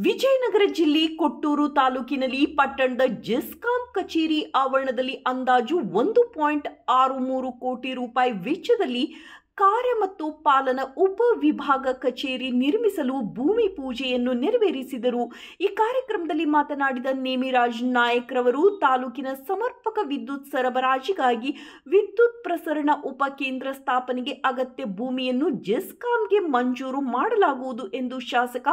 ವಿಜಯನಗರ ಜಿಲ್ಲೆ ಕೊಟ್ಟೂರು ತಾಲೂಕಿನಲ್ಲಿ ಪಟ್ಟಣದ ಜೆಸ್ಕಾಂ ಕಚೇರಿ ಆವರಣದಲ್ಲಿ ಅಂದಾಜು 1.63 ಕೋಟಿ ರೂಪಾಯಿ ವೆಚ್ಚದಲ್ಲಿ ಕಾರ್ಯ ಮತ್ತು ಪಾಲನಾ ಉಪವಿಭಾಗ ಕಚೇರಿ ನಿರ್ಮಿಸಲು ಭೂಮಿ ಪೂಜೆಯನ್ನು ನೆರವೇರಿಸಿದರು. ಈ ಕಾರ್ಯಕ್ರಮದಲ್ಲಿ ಮಾತನಾಡಿದ ನೇಮಿರಾಜ್ ನಾಯಕ್ ರವರು ತಾಲೂಕಿನ ಸಮರ್ಪಕ ವಿದ್ಯುತ್ ಸರಬರಾಜಿಗಾಗಿ ವಿದ್ಯುತ್ ಪ್ರಸರಣ ಉಪಕೇಂದ್ರ ಸ್ಥಾಪನೆಗೆ ಅಗತ್ಯ ಭೂಮಿಯನ್ನು ಜೆಸ್ಕಾಂಗೆ ಮಂಜೂರು ಮಾಡಲಾಗುವುದು ಎಂದು ಶಾಸಕ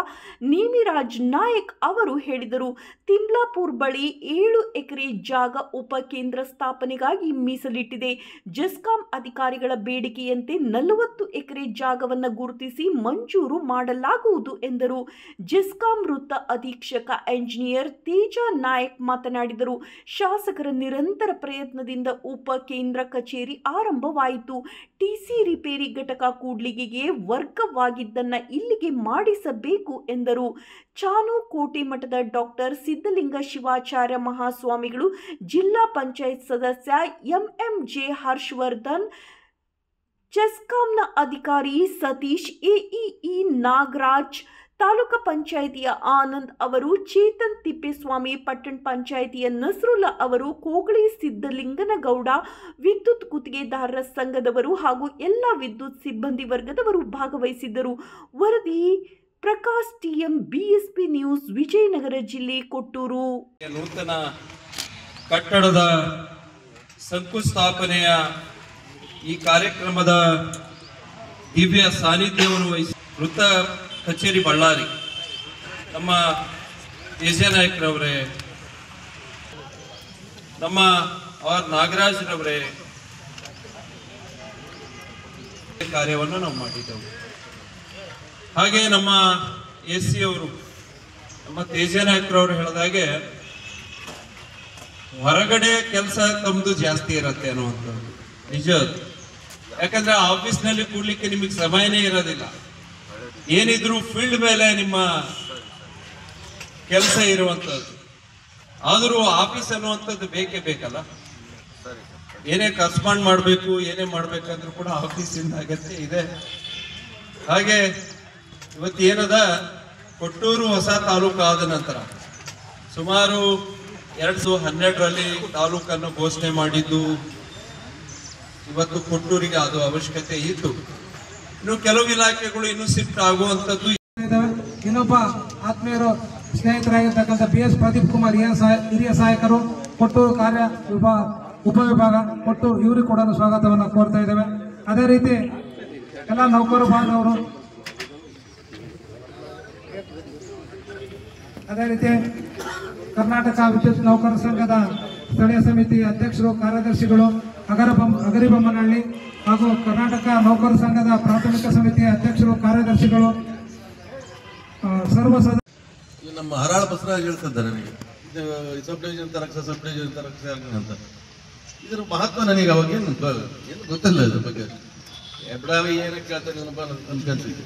ನೇಮಿರಾಜ್ ನಾಯಕ್ ಅವರು ಹೇಳಿದರು. ತಿಮ್ಲಾಪುರ್ ಬಳಿ 7 ಎಕರೆ ಜಾಗ ಉಪಕೇಂದ್ರ ಸ್ಥಾಪನೆಗಾಗಿ ಮೀಸಲಿಟ್ಟಿದೆ. ಜೆಸ್ಕಾಂ ಅಧಿಕಾರಿಗಳ ಬೇಡಿಕೆಯಂತೆ 40 ಎಕರೆ ಜಾಗವನ್ನು ಗುರುತಿಸಿ ಮಂಜೂರು ಮಾಡಲಾಗುವುದು ಎಂದರು. ಜೆಸ್ಕಾಂ ವೃತ್ತ ಅಧೀಕ್ಷಕ ಎಂಜಿನಿಯರ್ ತೇಜ ನಾಯಕ್ ಮಾತನಾಡಿದರು. ಶಾಸಕರ ನಿರಂತರ ಪ್ರಯತ್ನದಿಂದ ಉಪಕೇಂದ್ರ ಕಚೇರಿ ಆರಂಭವಾಯಿತು. ಟಿಸಿ ರಿಪೇರಿ ಘಟಕ ಕೂಡ್ಲಿಗಿಗೆ ವರ್ಗವಾಗಿದ್ದನ್ನು ಇಲ್ಲಿಗೆ ಮಾಡಿಸಬೇಕು ಎಂದರು. ಚಾನು ಕೋಟೆ ಮಠದ ಡಾಕ್ಟರ್ ಸಿದ್ಧಲಿಂಗ ಶಿವಾಚಾರ್ಯ ಮಹಾಸ್ವಾಮಿಗಳು, ಜಿಲ್ಲಾ ಪಂಚಾಯತ್ ಸದಸ್ಯ ಎಂಎಂಜೆ ಹರ್ಷವರ್ಧನ್, ಜೆಸ್ಕಾಂನ ಅಧಿಕಾರಿ ಸತೀಶ್, ಎಇಇ ನಾಗರಾಜ್, ತಾಲೂಕು ಪಂಚಾಯಿತಿಯ ಆನಂದ್ ಅವರು, ಚೇತನ್ ತಿಪ್ಪೇಸ್ವಾಮಿ, ಪಟ್ಟಣ ಪಂಚಾಯಿತಿಯ ನಸರುಲ್ಲಾ ಅವರು, ಕೋಗಳಿ ಸಿದ್ದಲಿಂಗನಗೌಡ, ವಿದ್ಯುತ್ ಗುತ್ತಿಗೆದಾರರ ಸಂಘದವರು ಹಾಗೂ ಎಲ್ಲ ವಿದ್ಯುತ್ ಸಿಬ್ಬಂದಿ ವರ್ಗದವರು ಭಾಗವಹಿಸಿದ್ದರು. ವರದಿ Prakash TM, BSP news, Vijayanagara ಜಿಲ್ಲೆ, ಕೊಟ್ಟೂರು. ನೂತನ ಕಟ್ಟಡದ ಶಂಕುಸ್ಥಾಪನೆಯ ಈ ಕಾರ್ಯಕ್ರಮದ ದಿವ್ಯ ಸಾನ್ನಿಧ್ಯವನ್ನು ವಹಿಸಿ ವೃತ್ತ ಕಚೇರಿ ಬಳ್ಳಾರಿ ನಮ್ಮ ತೇಜ ನಾಯಕರವರೇ, ನಮ್ಮ ನಾಗರಾಜ್ರವರೇ ಕಾರ್ಯವನ್ನು ನಾವು ಮಾಡಿದ್ದೆವು. ಹಾಗೆ ನಮ್ಮ ಎಸಿ ಅವರು, ನಮ್ಮ ತೇಜ ನಾಯಕರವರು ಹೇಳಿದಾಗೆ ಹೊರಗಡೆ ಕೆಲಸ ತಮ್ಮದು ಜಾಸ್ತಿ ಇರತ್ತೆ ಅನ್ನುವಂಥದ್ದು ನಿಜ. ಯಾಕಂದ್ರೆ ಆಫೀಸ್ನಲ್ಲಿ ಕೂಡ್ಲಿಕ್ಕೆ ನಿಮಗೆ ಸಮಯನೇ ಇರೋದಿಲ್ಲ. ಏನಿದ್ರು ಫೀಲ್ಡ್ ಮೇಲೆ ನಿಮ್ಮ ಕೆಲಸ ಇರುವಂಥದ್ದು. ಆದರೂ ಆಫೀಸ್ ಅನ್ನುವಂಥದ್ದು ಬೇಕೇ ಬೇಕಲ್ಲ. ಏನೇ ಕಸ್ಪಾಂಡ್ ಮಾಡಬೇಕು, ಏನೇ ಮಾಡ್ಬೇಕಂದ್ರೂ ಕೂಡ ಆಫೀಸಿನ ಅಗತ್ಯ ಇದೆ. ಹಾಗೆ ಇವತ್ತು ಏನದ, ಕೊಟ್ಟೂರು ಹೊಸ ತಾಲೂಕು ಆದ ನಂತರ ಸುಮಾರು 2012ರಲ್ಲಿ ತಾಲೂಕನ್ನು ಘೋಷಣೆ ಮಾಡಿದ್ದು. ಇವತ್ತು ಕೊಟ್ಟೂರಿಗೆ ಅದು ಅವಶ್ಯಕತೆ ಇತ್ತು. ಇನ್ನು ಕೆಲವು ಇಲಾಖೆಗಳು ಇನ್ನೂ ಶಿಫ್ಟ್ ಆಗುವಂಥದ್ದು. ಇನ್ನೊಬ್ಬ ಆತ್ಮೀಯರು ಸ್ನೇಹಿತರಾಗಿರ್ತಕ್ಕಂಥ BS ಪ್ರದೀಪ್ ಕುಮಾರ್, ಹಿರಿಯ ಸಹಾಯಕರು, ಕೊಟ್ಟೂರು ಕಾರ್ಯ ಉಪವಿಭಾಗ ಕೊಟ್ಟೂರು, ಇವರಿಗೆ ಕೂಡ ಸ್ವಾಗತವನ್ನು ಕೋರ್ತಾ ಇದ್ದೇವೆ. ಅದೇ ರೀತಿ ಎಲ್ಲ ನೌಕರು ಬಾಂಧವರು, ಅದೇ ರೀತಿ ಕರ್ನಾಟಕ ವಿದ್ಯುತ್ ನೌಕರ ಸಂಘದ ಸ್ಥಳೀಯ ಸಮಿತಿ ಅಧ್ಯಕ್ಷರು, ಕಾರ್ಯದರ್ಶಿಗಳು, ಅಗರಿಬೊಮ್ಮನಹಳ್ಳಿ ಹಾಗೂ ಕರ್ನಾಟಕ ನೌಕರ ಸಂಘದ ಪ್ರಾಥಮಿಕ ಸಮಿತಿಯ ಅಧ್ಯಕ್ಷರು, ಕಾರ್ಯದರ್ಶಿಗಳು, ಸರ್ವ ನಮ್ಮ ಹರಾಳ ಬಸವರಾಜ್ ಹೇಳ್ತಿದ್ದಾರೆ ನನಗೆ, ಸಬ್ ಡಿವಿಷನ್ ತರಕ್ಷ ಸಬ್ ಡಿವಿಷನ್ ತರಕ್ಷ ಅಂತ. ಇದರ ಮಹತ್ವ ನನಗೆ ಅವಾಗ ಏನು ಗೊತ್ತಿಲ್ಲ. ಇದ್ರ ಬಗ್ಗೆ ಎಬ್ರಾವಿ ಏನಕ್ಕೆ ಕೇಳ್ತಾನೆ ಅನ್ಕೊಂತಿದ್ದೆ.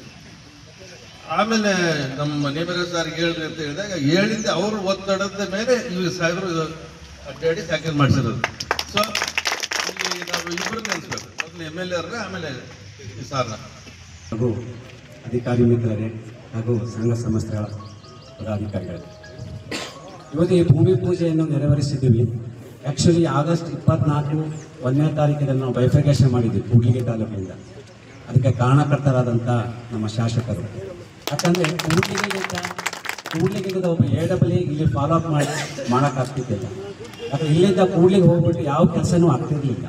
ಆಮೇಲೆ ನಮ್ಮ ನೇಮಿರಾಜ್ ಸಾರ್ಗೆ ಹೇಳ್ರಿ ಅಂತ ಹೇಳಿದಾಗ ಹೇಳಿದ್ದೆ ಅವರು ಒತ್ತಡದ ಮೇಲೆ ಇವ್ರು ಸಾಹೇಬರು ಅಡ್ಡಾಡಿ ಟ್ಯಾಕಲ್ ಮಾಡಿಸಿರೋದು. ಸೊ ಇಲ್ಲಿ ನಾವು ಇಬ್ಬರು ನೆನೆಸ್ಬೇಕು, ಮೊದಲು MLA ಆಮೇಲೆ ಈ ಸಾರ್ನ ಹಾಗೂ ಅಧಿಕಾರಿ ಮಿತ್ರರೇ ಹಾಗೂ ಸಂಘ ಸಂಸ್ಥೆಗಳ ಪದಾಧಿಕಾರಿಗಳೇ, ಇವತ್ತು ಈ ಭೂಮಿ ಪೂಜೆಯನ್ನು ನೆರವೇರಿಸಿದ್ದೀವಿ. ಆ್ಯಕ್ಚುಲಿ ಆಗಸ್ಟ್ 24 1ನೇ ತಾರೀಕಿನಲ್ಲಿ ನಾವು ಬೈಫರ್ಕೇಷನ್ ಮಾಡಿದ್ವಿ ಕೂಡ್ಲಿಗಿ ತಾಲೂಕಿನಿಂದ. ಅದಕ್ಕೆ ಕಾರಣಕರ್ತರಾದಂಥ ನಮ್ಮ ಶಾಸಕರು. ಯಾಕಂದರೆ ಕೂಡ್ಲಿಗಿಂದ ಒಬ್ಬ AAA ಇಲ್ಲಿ ಫಾಲೋ ಅಪ್ ಮಾಡೋಕ್ಕಾಗ್ತಿದ್ದಿಲ್ಲ. ಯಾಕಂದರೆ ಇಲ್ಲಿಂದ ಕೂಡ್ಲಿಗೆ ಹೋಗ್ಬಿಟ್ಟು ಯಾವ ಕೆಲಸನೂ ಆಗ್ತಿರ್ಲಿಲ್ಲ.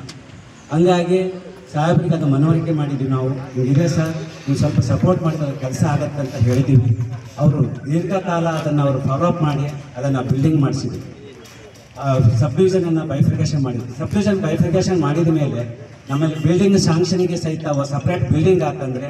ಹಂಗಾಗಿ ಸಾಹೇಬ್ರಿಗೆ ಅದು ಮನವರಿಕೆ ಮಾಡಿದ್ವಿ. ನಾವು ಇದೆ ಸರ್, ನೀವು ಸ್ವಲ್ಪ ಸಪೋರ್ಟ್ ಮಾಡಿದ್ರೆ ಕೆಲಸ ಆಗತ್ತೆ ಅಂತ ಹೇಳಿದ್ದೀವಿ. ಅವರು ದೀರ್ಘಕಾಲ ಅದನ್ನು ಅವರು ಫಾಲೋ ಅಪ್ ಮಾಡಿ ಅದನ್ನು ಬಿಲ್ಡಿಂಗ್ ಮಾಡಿಸಿದ್ವಿ. ಸಬ್ ಡಿವಿಷನನ್ನು ಬೈಫರ್ಕೇಷನ್ ಮಾಡಿದ್ವಿ. ಸಬ್ ಡಿವಿಷನ್ ಬೈಫರ್ಕೇಷನ್ ಮಾಡಿದ ಮೇಲೆ ನಮ್ಮಲ್ಲಿ ಬಿಲ್ಡಿಂಗ್ ಶಾಂಕ್ಷನಿಗೆ ಸಹಿತ ಸಪ್ರೇಟ್ ಬಿಲ್ಡಿಂಗ್ ಹಾಕಂದರೆ